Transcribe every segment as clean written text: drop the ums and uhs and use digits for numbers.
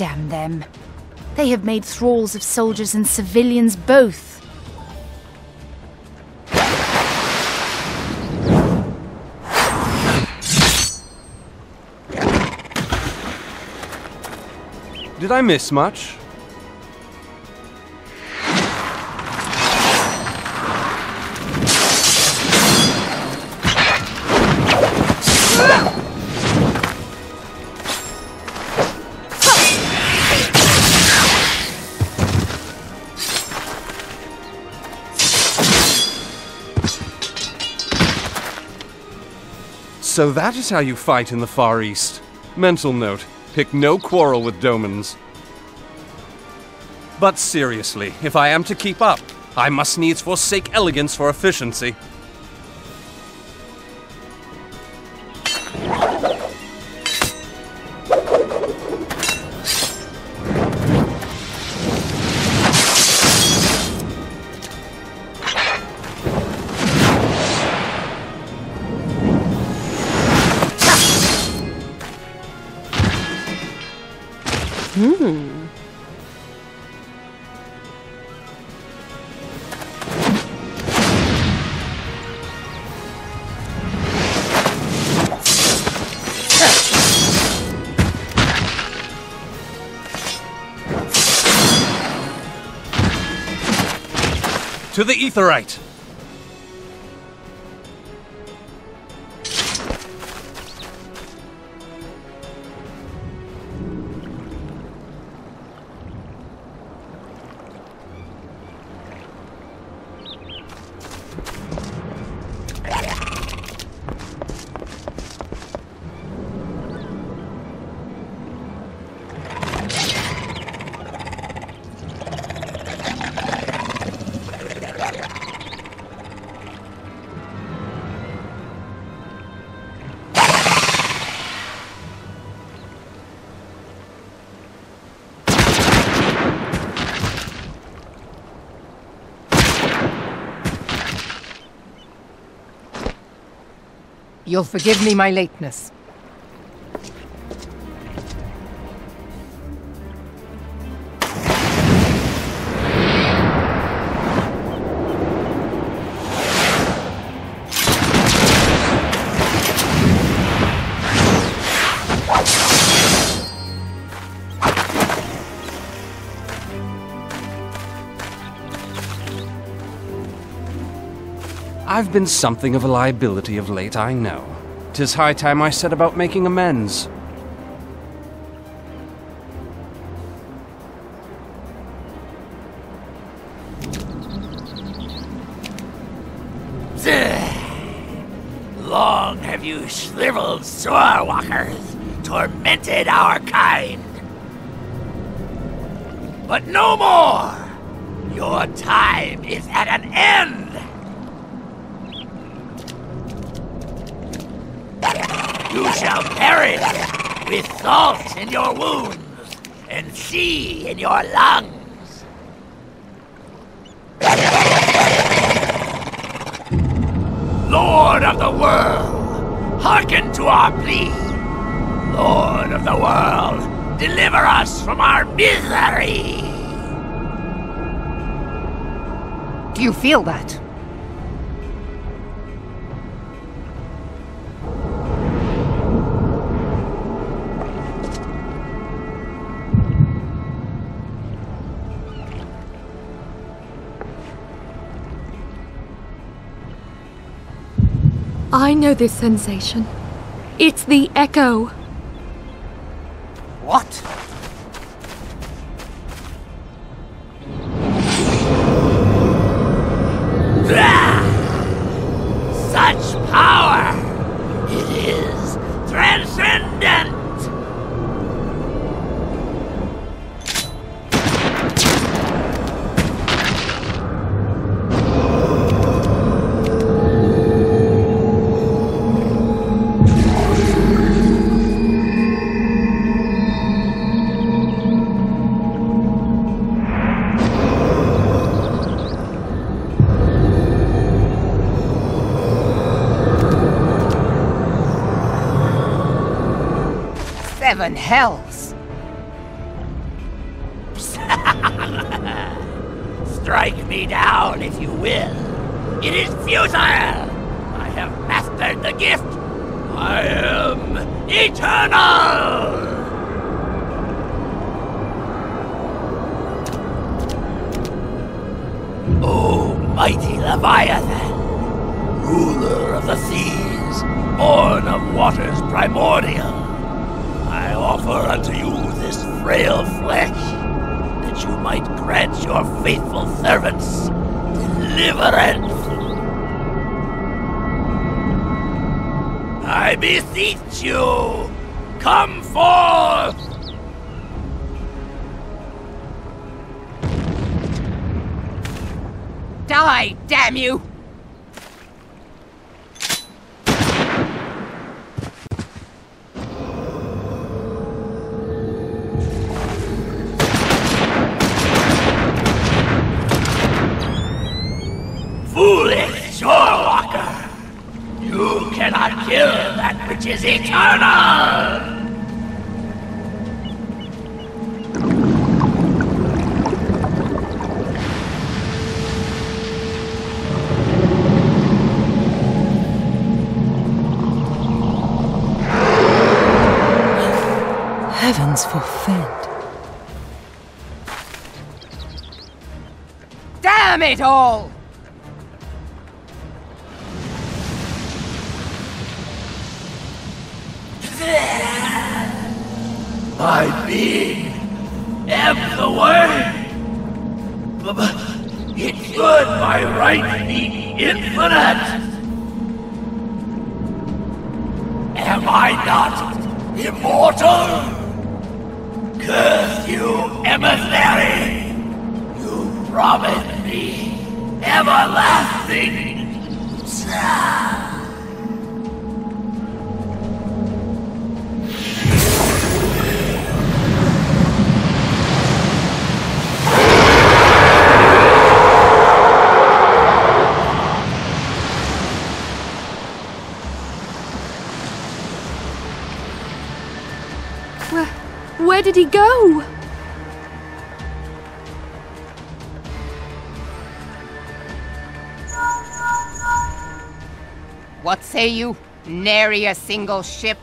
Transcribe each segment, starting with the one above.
Damn them. They have made thralls of soldiers and civilians both. Did I miss much? So that is how you fight in the Far East. Mental note. Pick no quarrel with domans. But seriously, if I am to keep up, I must needs forsake elegance for efficiency. To the Aetheryte! You'll forgive me my lateness. I've been something of a liability of late, I know. 'Tis high time I set about making amends. Long have you shriveled swordwalkers tormented our kind. But no more! Your time is at an end! You shall perish with salt in your wounds and sea in your lungs. Lord of the world, hearken to our plea. Lord of the world, deliver us from our misery. Do you feel that? I know this sensation. It's the echo. What? Such power! It is transcendent! Seven hells! Strike me down if you will. It is futile! I have mastered the gift. I am eternal! O mighty Leviathan, ruler of the seas, born of waters primordial, I offer unto you this frail flesh, that you might grant your faithful servants deliverance. I beseech you, come forth! Die, damn you! Foolish shorewalker! You cannot kill that which is eternal! Heavens forfend. Damn it all! My being ebbs away. But it should by right be infinite. Am I not immortal? Curse you, emissary! You promised me everlasting. Where did he go? What say you? Nary a single ship?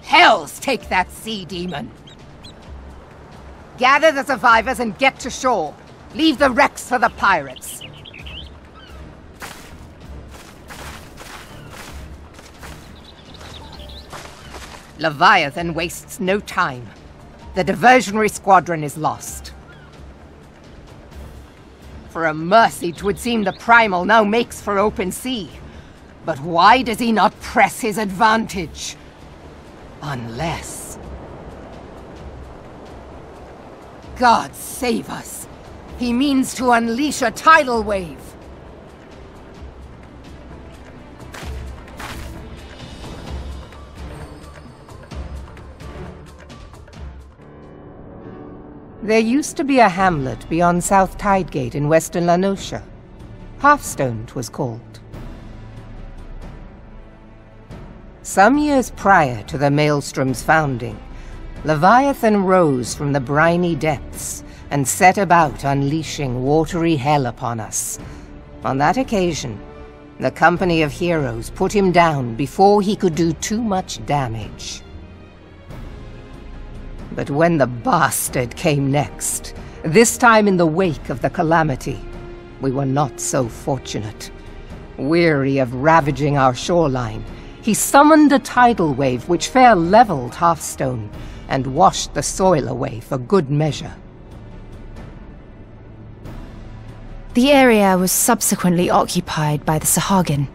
Hells take that sea demon! Gather the survivors and get to shore. Leave the wrecks for the pirates. Leviathan wastes no time. The diversionary squadron is lost. For a mercy, 'twould seem the Primal now makes for open sea. But why does he not press his advantage? Unless... God save us! He means to unleash a tidal wave! There used to be a hamlet beyond South Tidegate in western Lanosha. Hearthstone 'twas called. Some years prior to the Maelstrom's founding, Leviathan rose from the briny depths and set about unleashing watery hell upon us. On that occasion, the company of heroes put him down before he could do too much damage. But when the bastard came next, this time in the wake of the calamity, we were not so fortunate. Weary of ravaging our shoreline, he summoned a tidal wave which fair leveled Hearthstone and washed the soil away for good measure. The area was subsequently occupied by the Sahagin.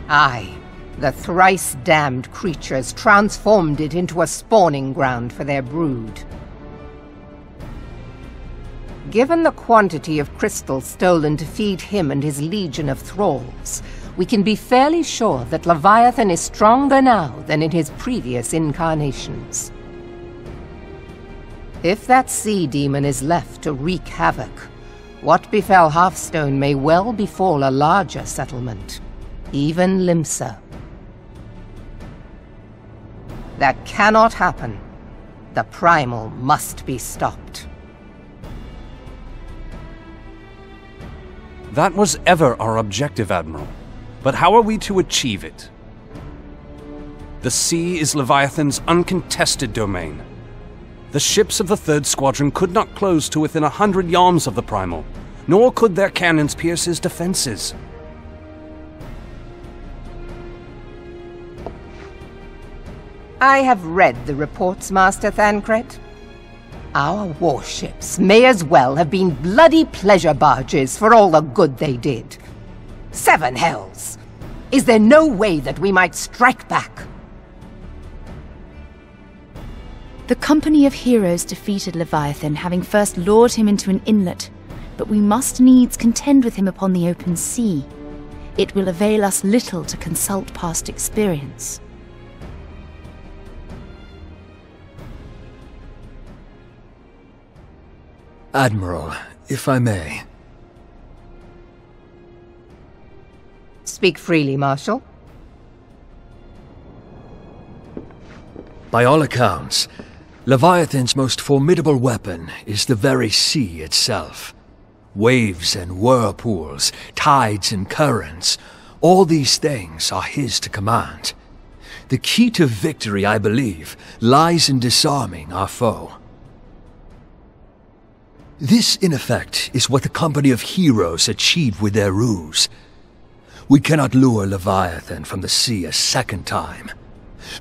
Aye. The thrice-damned creatures transformed it into a spawning ground for their brood. Given the quantity of crystal stolen to feed him and his legion of thralls, we can be fairly sure that Leviathan is stronger now than in his previous incarnations. If that sea demon is left to wreak havoc, what befell Hearthstone may well befall a larger settlement, even Limsa. That cannot happen. The primal must be stopped. That was ever our objective, Admiral. But how are we to achieve it? The sea is Leviathan's uncontested domain. The ships of the 3rd Squadron could not close to within 100 yards of the primal, nor could their cannons pierce his defenses. I have read the reports, Master Thancred. Our warships may as well have been bloody pleasure barges for all the good they did. 7 hells! Is there no way that we might strike back? The company of heroes defeated Leviathan, having first lured him into an inlet, but we must needs contend with him upon the open sea. It will avail us little to consult past experience. Admiral, if I may. Speak freely, Marshal. By all accounts, Leviathan's most formidable weapon is the very sea itself. Waves and whirlpools, tides and currents, all these things are his to command. The key to victory, I believe, lies in disarming our foe. This, in effect, is what the company of heroes achieved with their ruse. We cannot lure Leviathan from the sea a second time.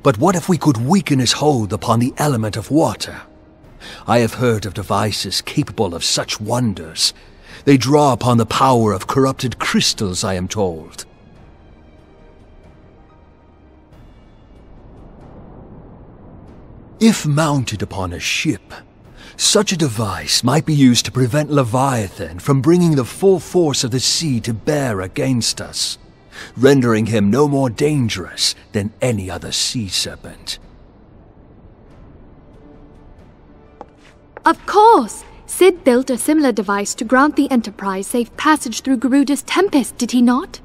But what if we could weaken his hold upon the element of water? I have heard of devices capable of such wonders. They draw upon the power of corrupted crystals, I am told. If mounted upon a ship, such a device might be used to prevent Leviathan from bringing the full force of the sea to bear against us, rendering him no more dangerous than any other sea serpent. Of course! Sid built a similar device to grant the Enterprise safe passage through Garuda's Tempest, did he not?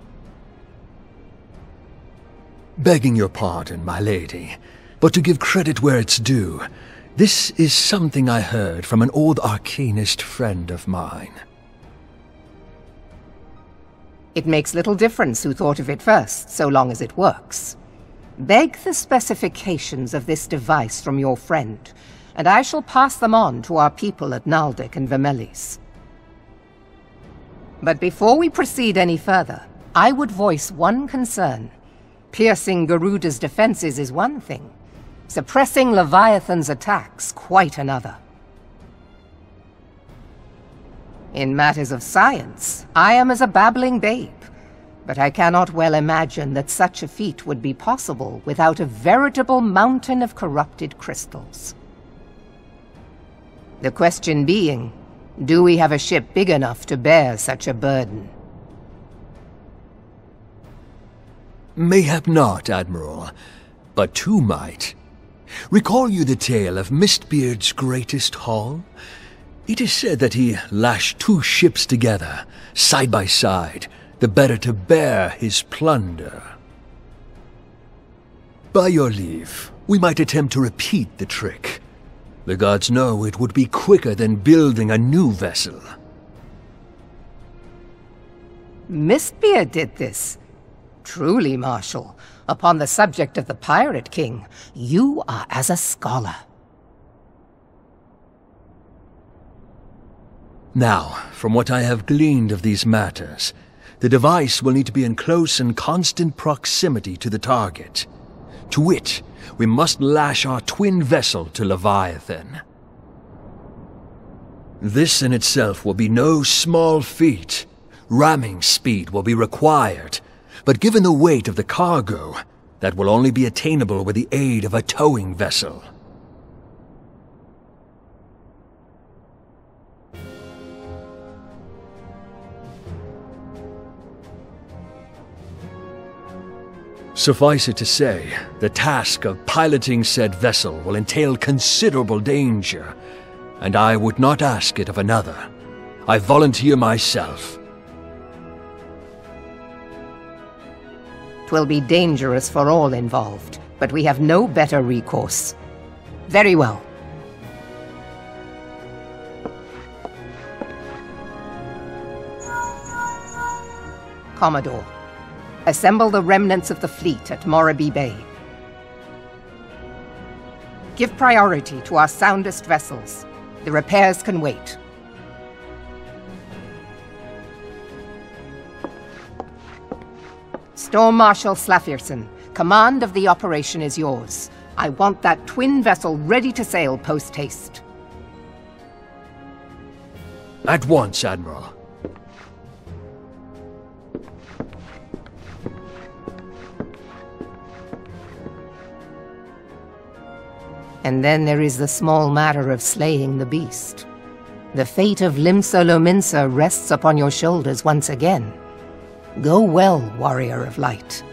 Begging your pardon, my lady, but to give credit where it's due, this is something I heard from an old arcanist friend of mine. It makes little difference who thought of it first, so long as it works. Beg the specifications of this device from your friend, and I shall pass them on to our people at Naldic and Vermelis. But before we proceed any further, I would voice one concern. Piercing Garuda's defenses is one thing. Suppressing Leviathan's attacks, quite another. In matters of science, I am as a babbling babe, but I cannot well imagine that such a feat would be possible without a veritable mountain of corrupted crystals. The question being, do we have a ship big enough to bear such a burden? Mayhap not, Admiral, but 2 might. Recall you the tale of Mistbeard's greatest haul? It is said that he lashed 2 ships together, side by side, the better to bear his plunder. By your leave, we might attempt to repeat the trick. The gods know it would be quicker than building a new vessel. Mistbeard did this. Truly, Marshal, upon the subject of the Pirate King, you are as a scholar. Now, from what I have gleaned of these matters, the device will need to be in close and constant proximity to the target. To wit, we must lash our twin vessel to Leviathan. This in itself will be no small feat. Ramming speed will be required, but given the weight of the cargo, that will only be attainable with the aid of a towing vessel. Suffice it to say, the task of piloting said vessel will entail considerable danger, and I would not ask it of another. I volunteer myself. 'Twill be dangerous for all involved, but we have no better recourse. Very well. Commodore. Assemble the remnants of the fleet at Morabie Bay. Give priority to our soundest vessels. The repairs can wait. Storm Marshal Slafierson, command of the operation is yours. I want that twin vessel ready to sail post-haste. At once, Admiral. And then there is the small matter of slaying the beast. The fate of Limsa rests upon your shoulders once again. Go well, Warrior of Light.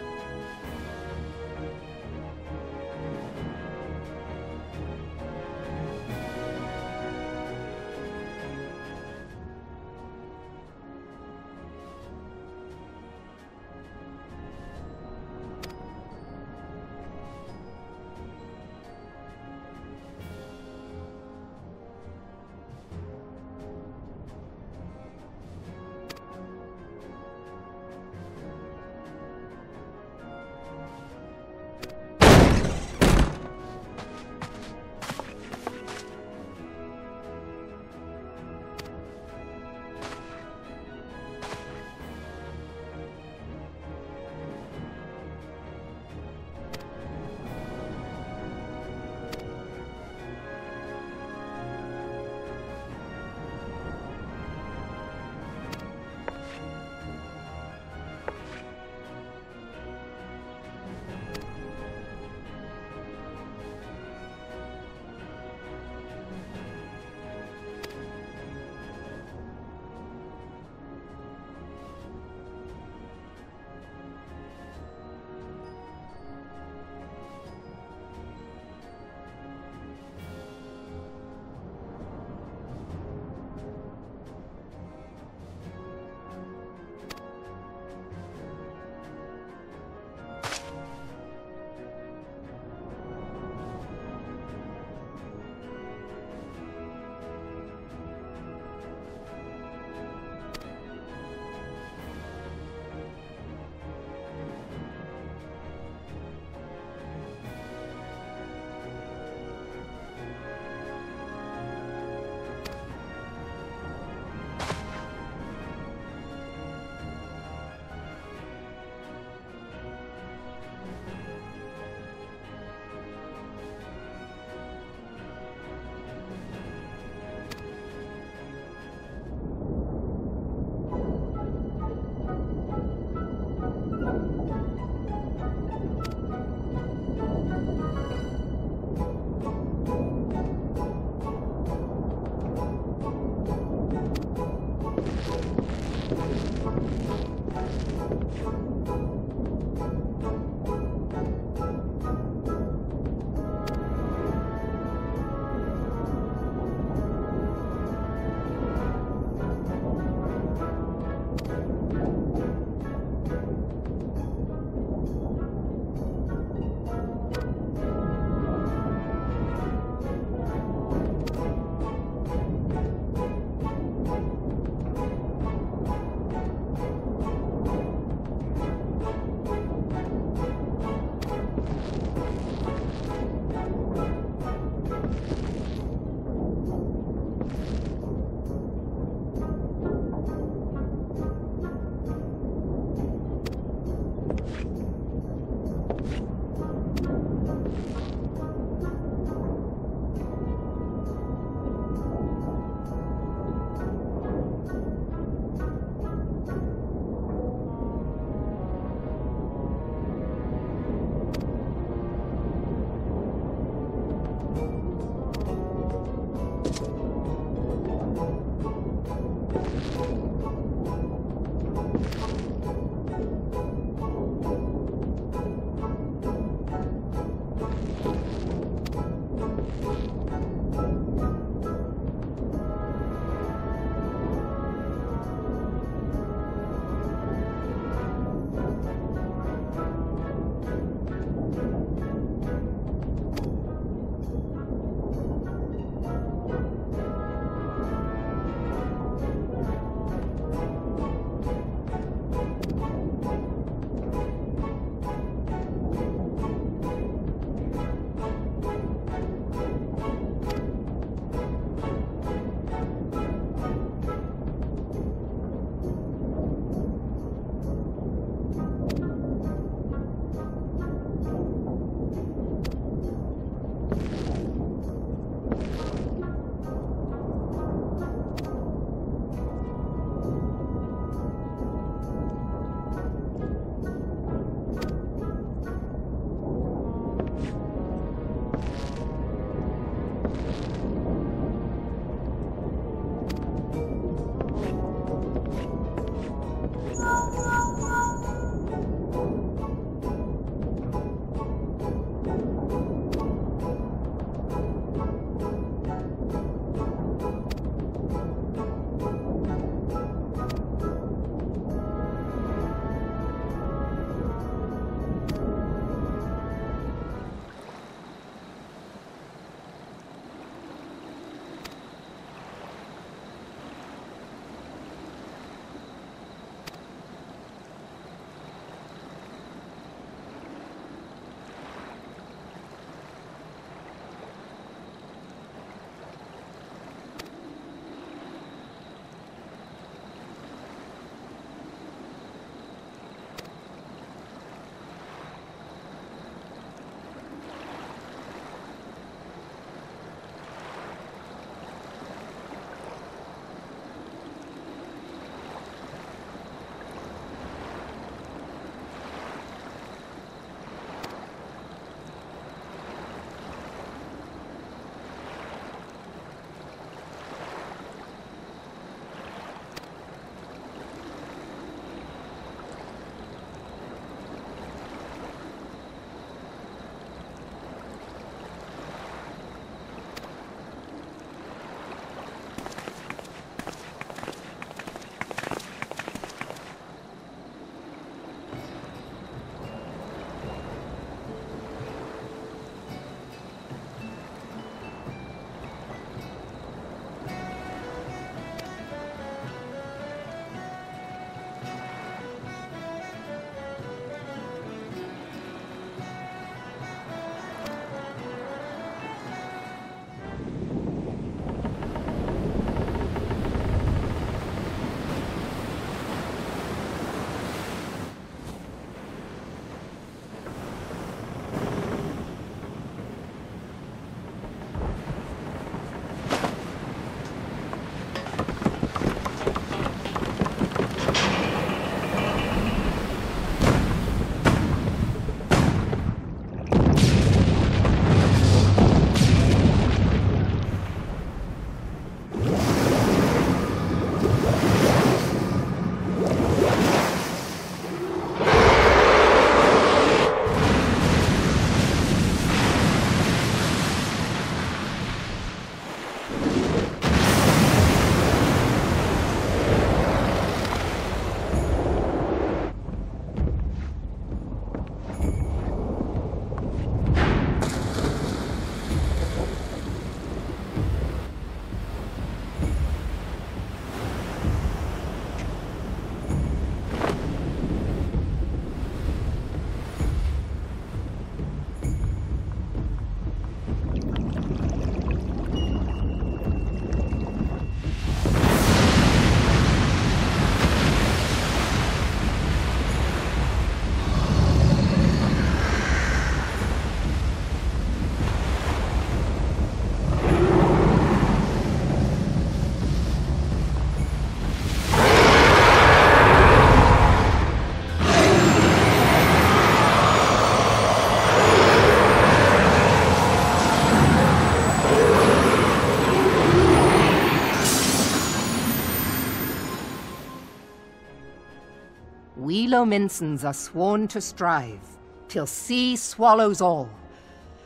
we Lominsans are sworn to strive, till sea swallows all.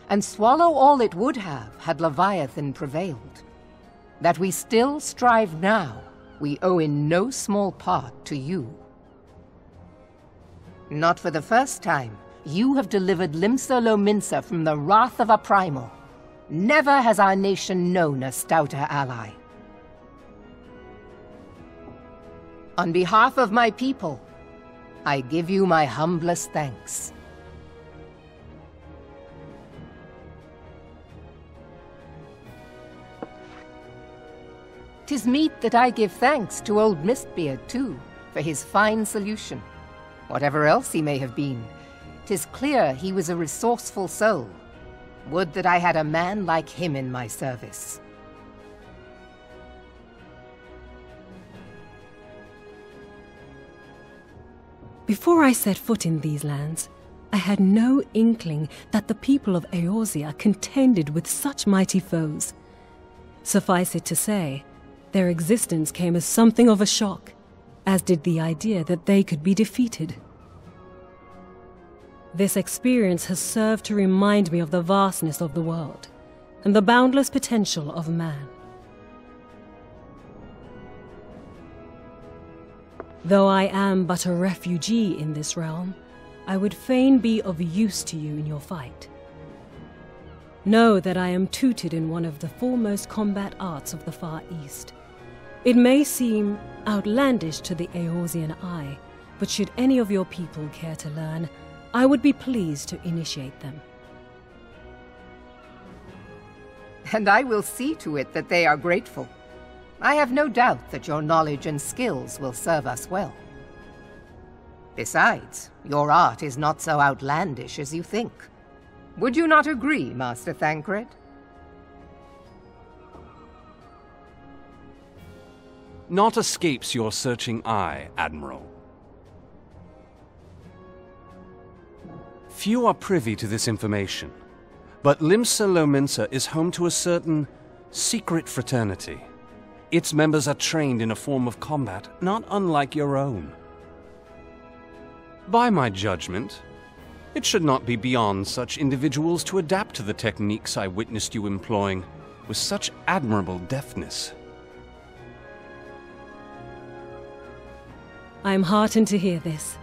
And swallow all it would have had Leviathan prevailed. That we still strive now, we owe in no small part to you. Not for the first time, you have delivered Limsa Lominsa from the wrath of a primal. Never has our nation known a stouter ally. On behalf of my people, I give you my humblest thanks. 'Tis meet that I give thanks to old Mistbeard, too, for his fine solution. Whatever else he may have been, 'tis clear he was a resourceful soul. Would that I had a man like him in my service. Before I set foot in these lands, I had no inkling that the people of Eorzea contended with such mighty foes. Suffice it to say, their existence came as something of a shock, as did the idea that they could be defeated. This experience has served to remind me of the vastness of the world, and the boundless potential of man. Though I am but a refugee in this realm, I would fain be of use to you in your fight. Know that I am tutored in one of the foremost combat arts of the Far East. It may seem outlandish to the Eorzean eye, but should any of your people care to learn, I would be pleased to initiate them. And I will see to it that they are grateful. I have no doubt that your knowledge and skills will serve us well. Besides, your art is not so outlandish as you think. Would you not agree, Master Thancred? Naught escapes your searching eye, Admiral. Few are privy to this information, but Limsa Lominsa is home to a certain secret fraternity. Its members are trained in a form of combat not unlike your own. By my judgment, it should not be beyond such individuals to adapt to the techniques I witnessed you employing with such admirable deftness. I am heartened to hear this.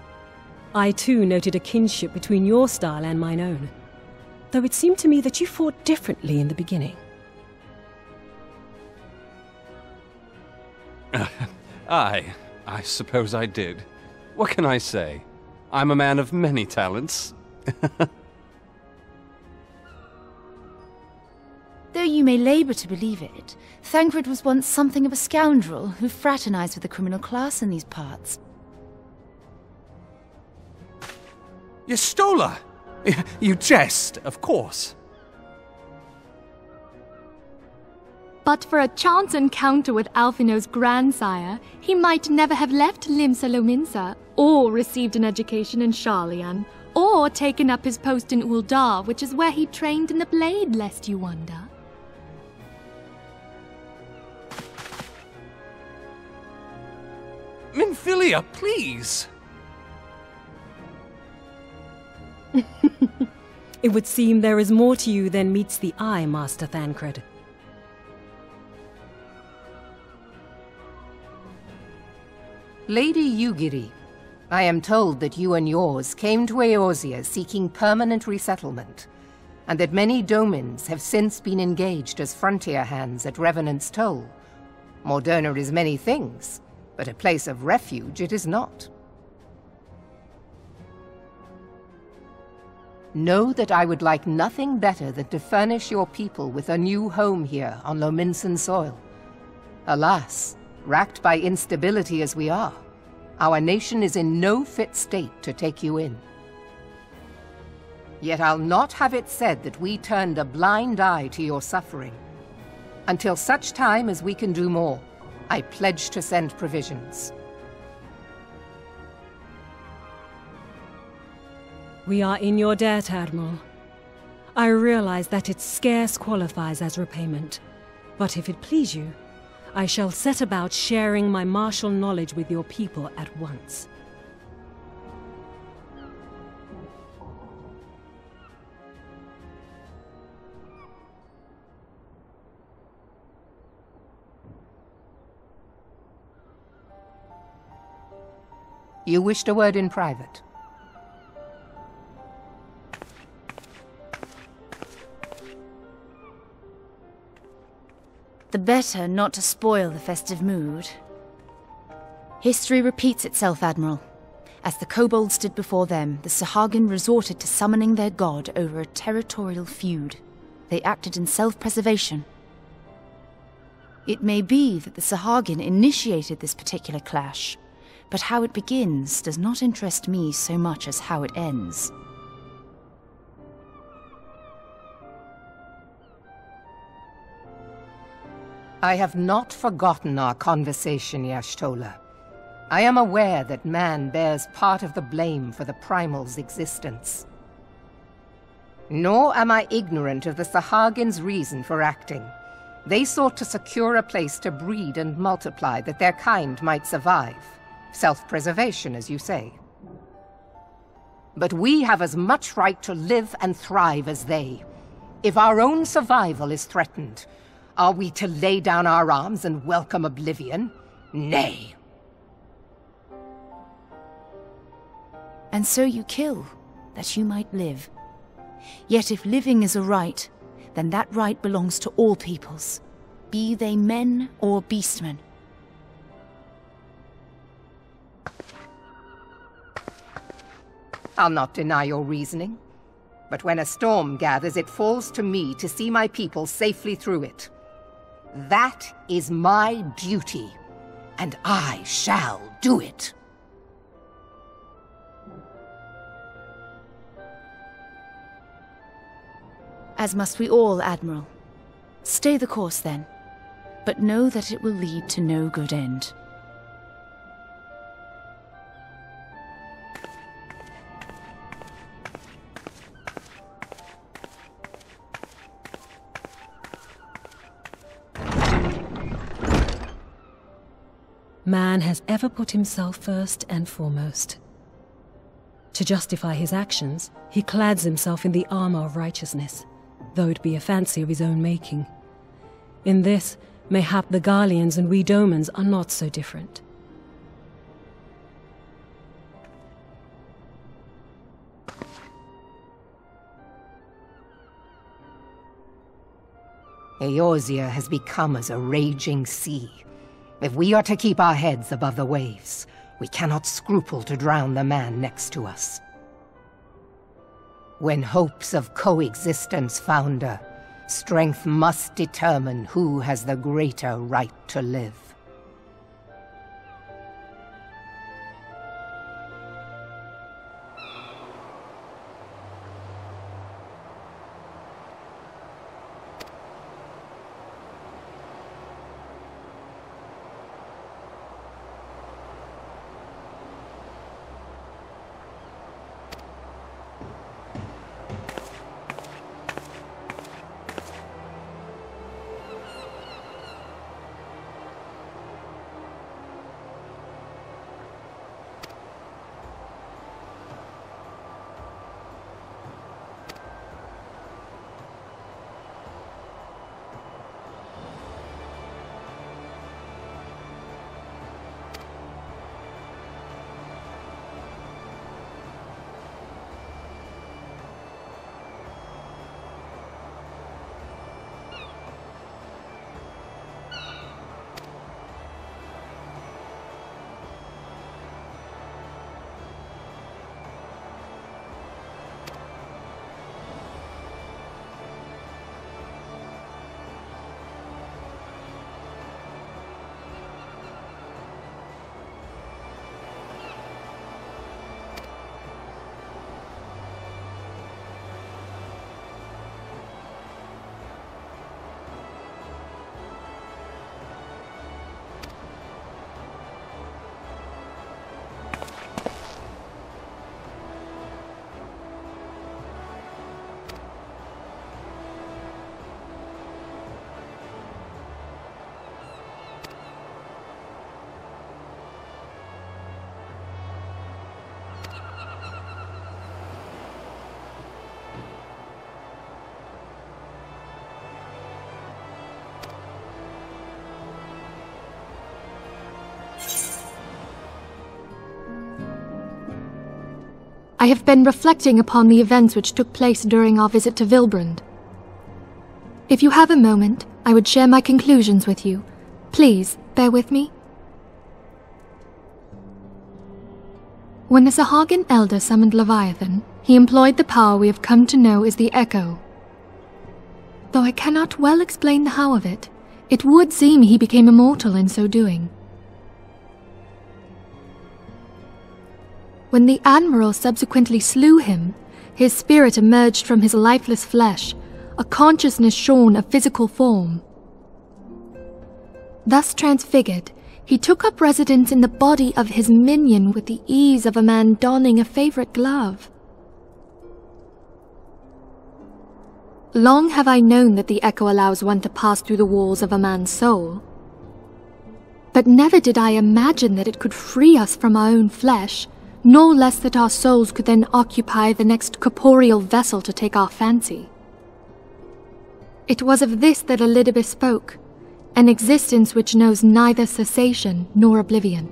I too noted a kinship between your style and mine own, though it seemed to me that you fought differently in the beginning. I suppose I did. What can I say? I'm a man of many talents. Though you may labour to believe it, Thancred was once something of a scoundrel who fraternized with the criminal class in these parts. Yestola! You jest, of course. But for a chance encounter with Alphino's grandsire, he might never have left Limsa Lominsa, or received an education in Sharlayan, or taken up his post in Uldar, which is where he trained in the blade, lest you wonder. Minfilia, please! It would seem there is more to you than meets the eye, Master Thancred. Lady Yugiri, I am told that you and yours came to Eorzea seeking permanent resettlement, and that many domins have since been engaged as frontier hands at Revenant's Toll. Moderna is many things, but a place of refuge it is not. Know that I would like nothing better than to furnish your people with a new home here on Lominsan soil. Alas, racked by instability as we are, our nation is in no fit state to take you in. Yet I'll not have it said that we turned a blind eye to your suffering. Until such time as we can do more, I pledge to send provisions. We are in your debt, Admiral. I realize that it scarce qualifies as repayment, but if it please you, I shall set about sharing my martial knowledge with your people at once. You wished a word in private. The better not to spoil the festive mood. History repeats itself, Admiral. As the kobolds did before them, the Sahagin resorted to summoning their god over a territorial feud. They acted in self-preservation. It may be that the Sahagin initiated this particular clash, but how it begins does not interest me so much as how it ends. I have not forgotten our conversation, Y'ashtola. I am aware that man bears part of the blame for the Primal's existence. Nor am I ignorant of the Sahagin's reason for acting. They sought to secure a place to breed and multiply that their kind might survive. Self-preservation, as you say. But we have as much right to live and thrive as they. If our own survival is threatened, are we to lay down our arms and welcome oblivion? Nay. And so you kill, that you might live. Yet if living is a right, then that right belongs to all peoples, be they men or beastmen. I'll not deny your reasoning. But when a storm gathers, it falls to me to see my people safely through it. That is my duty, and I shall do it. As must we all, Admiral. Stay the course, then, but know that it will lead to no good end. Man has ever put himself first and foremost. To justify his actions, he clads himself in the armor of righteousness, though it be a fancy of his own making. In this, mayhap the Garleans and we Domans are not so different. Eorzea has become as a raging sea. If we are to keep our heads above the waves, we cannot scruple to drown the man next to us. When hopes of coexistence founder, strength must determine who has the greater right to live. I have been reflecting upon the events which took place during our visit to Vilbrand. If you have a moment, I would share my conclusions with you. Please, bear with me. When the Sahagin Elder summoned Leviathan, he employed the power we have come to know as the Echo. Though I cannot well explain the how of it, it would seem he became immortal in so doing. When the Admiral subsequently slew him, his spirit emerged from his lifeless flesh, a consciousness shorn of physical form. Thus transfigured, he took up residence in the body of his minion with the ease of a man donning a favorite glove. Long have I known that the Echo allows one to pass through the walls of a man's soul. But never did I imagine that it could free us from our own flesh, nor less that our souls could then occupy the next corporeal vessel to take our fancy. It was of this that Elizabeth spoke, an existence which knows neither cessation nor oblivion.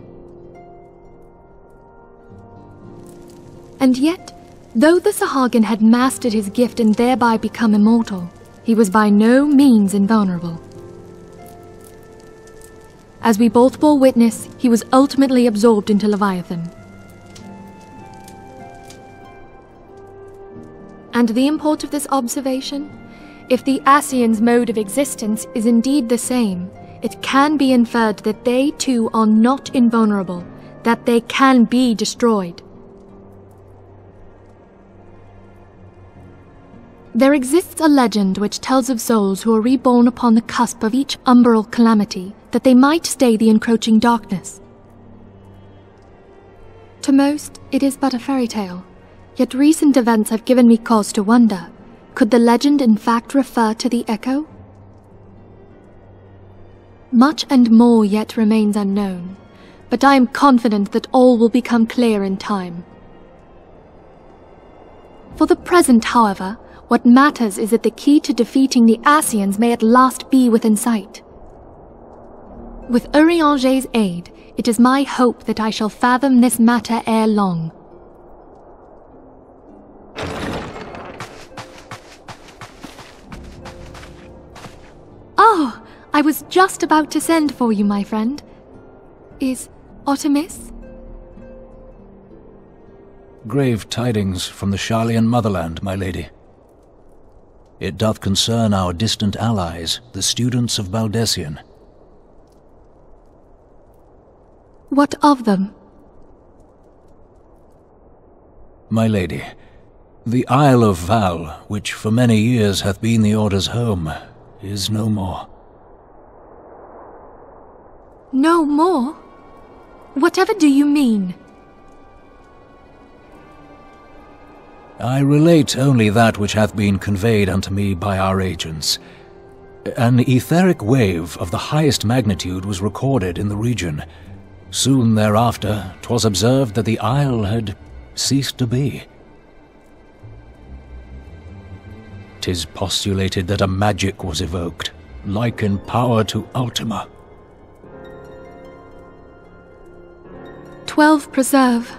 And yet, though the Sahagin had mastered his gift and thereby become immortal, he was by no means invulnerable. As we both bore witness, he was ultimately absorbed into Leviathan. And the import of this observation? If the Ascians' mode of existence is indeed the same, it can be inferred that they too are not invulnerable, that they can be destroyed. There exists a legend which tells of souls who are reborn upon the cusp of each umbral calamity, that they might stay the encroaching darkness. To most, it is but a fairy tale, yet recent events have given me cause to wonder. Could the legend in fact refer to the Echo? Much and more yet remains unknown, but I am confident that all will become clear in time. For the present, however, what matters is that the key to defeating the Ascians may at last be within sight. With Urianger's aid, it is my hope that I shall fathom this matter ere long. Oh, I was just about to send for you, my friend. Is Artemis? Grave tidings from the Sharlayan motherland, my lady. It doth concern our distant allies, the students of Baldessian. What of them? My lady, the Isle of Val, which for many years hath been the Order's home, is no more. No more? Whatever do you mean? I relate only that which hath been conveyed unto me by our agents. An etheric wave of the highest magnitude was recorded in the region. Soon thereafter, 'twas observed that the isle had ceased to be. 'Tis postulated that a magic was evoked, like in power to Ultima. 12 preserve.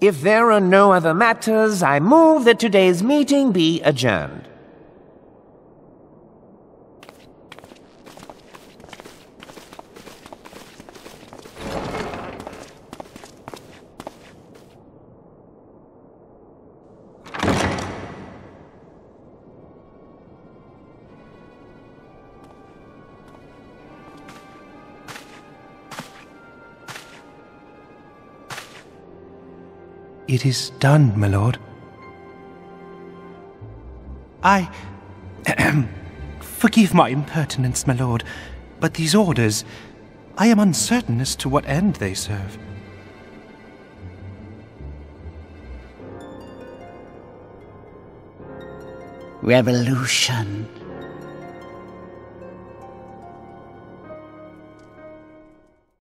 If there are no other matters, I move that today's meeting be adjourned. It is done, my lord. Forgive my impertinence, my lord, but these orders, I am uncertain as to what end they serve. Revolution